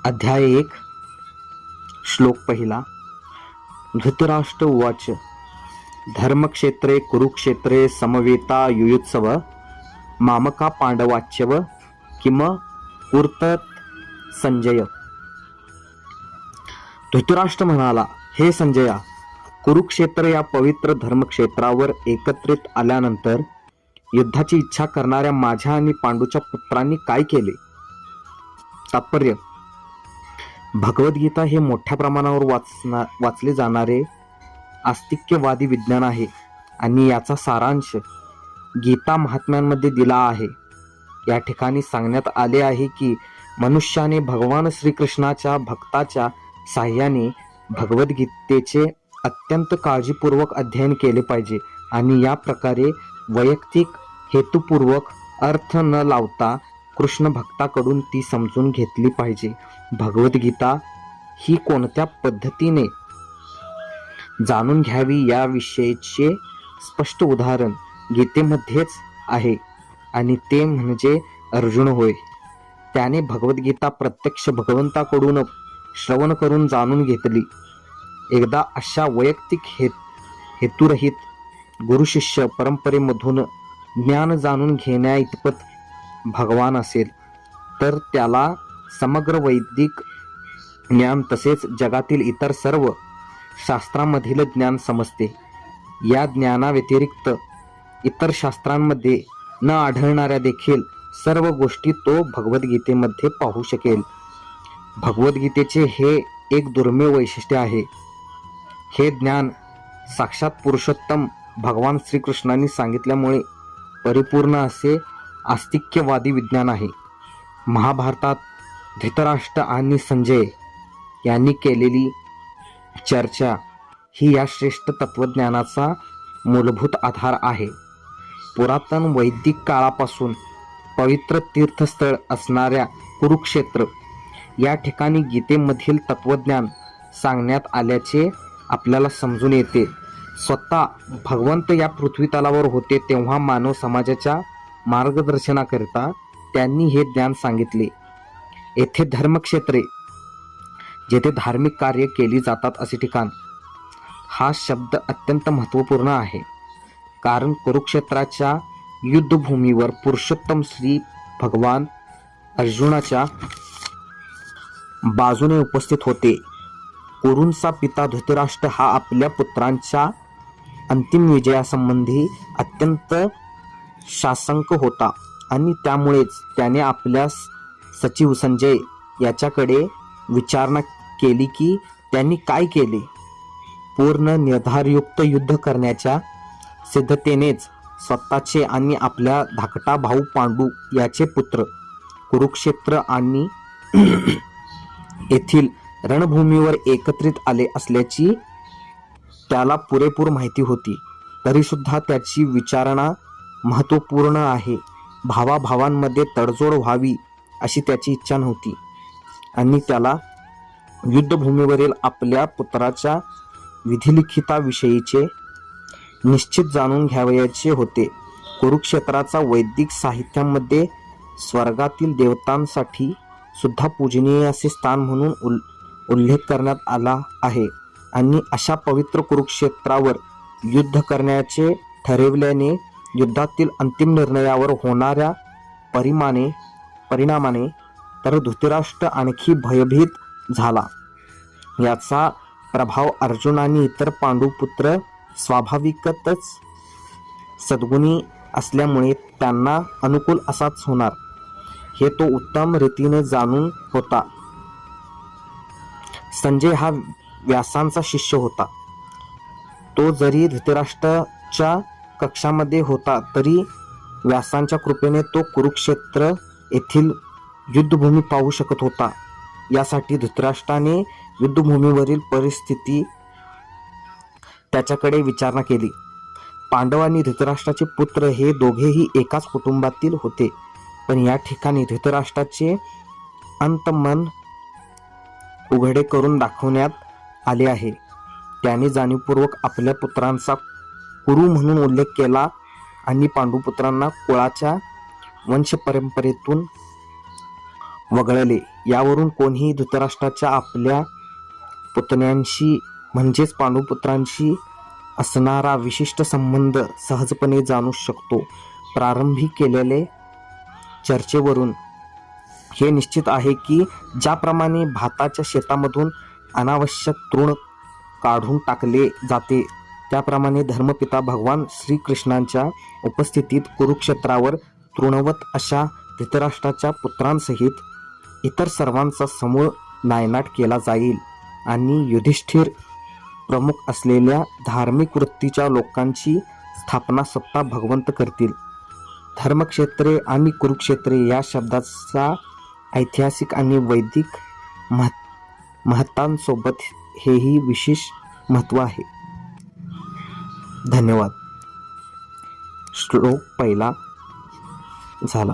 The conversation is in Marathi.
अध्याय 1 श्लोक पहिला. धृतराष्ट्र उवाच धर्मक्षेत्रे कुरुक्षेत्रे समवेता युयुत्सव मामका पांडवाच्यव किम उर्तत संजय. धृतराष्ट्र म्हणाला, हे संजया, कुरुक्षेत्र या पवित्र धर्मक्षेत्रावर एकत्रित आल्यानंतर युद्धाची इच्छा करणाऱ्या माझ्या आणि पांडूच्या पुत्रांनी काय केले? तात्पर्य: भगवद्गीता हे मोठ्या प्रमाणावर वाचले जाणारे आस्तिक्यवादी विज्ञान आहे आणि याचा सारांश गीता महात्म्यांमध्ये दिला आहे. या ठिकाणी सांगण्यात आले आहे की मनुष्याने भगवान श्रीकृष्णाच्या भक्ताच्या साह्याने भगवद्गीतेचे अत्यंत काळजीपूर्वक अध्ययन केले पाहिजे आणि या प्रकारे वैयक्तिक हेतुपूर्वक अर्थ न लावता कृष्ण भक्ताकडून ती समजून घेतली पाहिजे. भगवद्गीता ही कोणत्या पद्धतीने जाणून घ्यावी याविषयीचे स्पष्ट उदाहरण गीतेमध्येच आहे आणि ते म्हणजे अर्जुन होय. त्याने भगवद्गीता प्रत्यक्ष भगवंताकडून श्रवण करून जाणून घेतली. एकदा अशा वैयक्तिक हेतुरहित गुरुशिष्य परंपरेमधून ज्ञान जाणून घेण्या इतपत भगवान असेल तर त्याला समग्र वैदिक ज्ञान तसेच जगातील इतर सर्व शास्त्रांमधील ज्ञान समजते. या ज्ञानाव्यतिरिक्त इतर शास्त्रांमध्ये न आढळणाऱ्या देखील सर्व गोष्टी तो भगवद्गीतेमध्ये पाहू शकेल. भगवद्गीतेचे हे एक दुर्मिळ वैशिष्ट्य आहे. हे ज्ञान साक्षात पुरुषोत्तम भगवान श्रीकृष्णांनी सांगितल्यामुळे परिपूर्ण असे आस्तिक्यवादी विज्ञान आहे. महाभारतात धृतराष्ट्र आणि संजय यांनी केलेली चर्चा ही या श्रेष्ठ तत्वज्ञानाचा मूलभूत आधार आहे. पुरातन वैदिक काळापासून पवित्र तीर्थस्थळ असणाऱ्या कुरुक्षेत्र या ठिकाणी गीतेमधील तत्वज्ञान सांगण्यात आल्याचे आपल्याला समजून येते. स्वतः भगवंत या पृथ्वी तलावर होते तेव्हा मानव समाजाच्या मार्गदर्शनाकरिता त्यांनी हे ज्ञान सांगितले. येथे धर्मक्षेत्रे, जेथे धार्मिक कार्य केली जातात असे ठिकाण, हा शब्द अत्यंत महत्त्वपूर्ण आहे. कारण कुरुक्षेत्राच्या युद्धभूमीवर पुरुषोत्तम श्री भगवान अर्जुनाच्या बाजूने उपस्थित होते. कुरूंचा पिता धृतराष्ट्र हा आपल्या पुत्रांच्या अंतिम विजयासंबंधी अत्यंत साशंक होता आणि त्यामुळेच त्याने आपल्या सचिव संजय याच्याकडे विचारणा केली की त्यांनी काय केले. पूर्ण निर्धारयुक्त युद्ध करण्याच्या सिद्धतेनेच स्वतःचे आणि आपल्या धाकटा भाऊ पांडू याचे पुत्र कुरुक्षेत्र आणि येथील रणभूमीवर एकत्रित आले असल्याची त्याला पुरेपूर माहिती होती. तरीसुद्धा त्याची विचारणा महत्त्वपूर्ण आहे. भावाभावांमध्ये तडजोड व्हावी अशी त्याची इच्छा नव्हती आणि त्याला युद्धभूमीवरील आपल्या पुत्राच्या विधिलिखिताविषयीचे निश्चित जाणून घ्यावयाचे होते. कुरुक्षेत्राचा वैदिक साहित्यामध्ये स्वर्गातील देवतांसाठी सुद्धा पूजनीय असे स्थान म्हणून उल्लेख करण्यात आला आहे आणि अशा पवित्र कुरुक्षेत्रावर युद्ध करण्याचे ठरविल्याने युद्धातील अंतिम निर्णयावर होणाऱ्या परिणामाने तर धृतराष्ट्र आणखी भयभीत झाला. याचा प्रभाव अर्जुन आणि इतर पांडुपुत्र स्वाभाविकतच सद्गुणी असल्यामुळे त्यांना अनुकूल असाच होणार हे तो उत्तम रीतीने जाणून होता. संजय हा व्यासांचा शिष्य होता. तो जरी धृतराष्ट्राच्या कक्षामध्ये होता तरी व्यासांच्या कृपेने तो कुरुक्षेत्र येथील युद्धभूमी पाहू शकत होता. यासाठी धृतराष्ट्राने युद्धभूमीवरील परिस्थिती त्याच्याकडे विचारणा केली. पांडव आणि धृतराष्ट्राचे पुत्र हे दोघेही एकाच कुटुंबातील होते, पण या ठिकाणी धृतराष्ट्राचे अंतमन उघडे करून दाखवण्यात आले आहे. त्याने जाणीवपूर्वक आपल्या पुत्रांचा कुरु म्हणून उल्लेख केला आणि पांडुपुत्रांना कुळाच्या वंशपरंपरेतून वगळले. यावरून कोणीही धृतराष्ट्राच्या आपल्या पुतण्यांशी म्हणजेच पांडुपुत्रांशी असणारा विशिष्ट संबंध सहजपणे जाणू शकतो. प्रारंभी केलेले चर्चेवरून हे निश्चित आहे की ज्याप्रमाणे भाताच्या शेतामधून अनावश्यक तृण काढून टाकले जाते, त्याप्रमाणे धर्मपिता भगवान श्रीकृष्णांच्या उपस्थितीत कुरुक्षेत्रावर तृणवत अशा धृतराष्ट्राच्या पुत्रांसहित इतर सर्वांचा समूळ नायनाट केला जाईल आणि युधिष्ठिर प्रमुख असलेल्या धार्मिक वृत्तीच्या लोकांची स्थापना स्वतः भगवंत करतील. धर्मक्षेत्रे आणि कुरुक्षेत्रे या शब्दाचा ऐतिहासिक आणि वैदिक महत्तांसोबत हेही विशेष महत्त्व आहे. धन्यवाद. श्लोक पहिला झाला.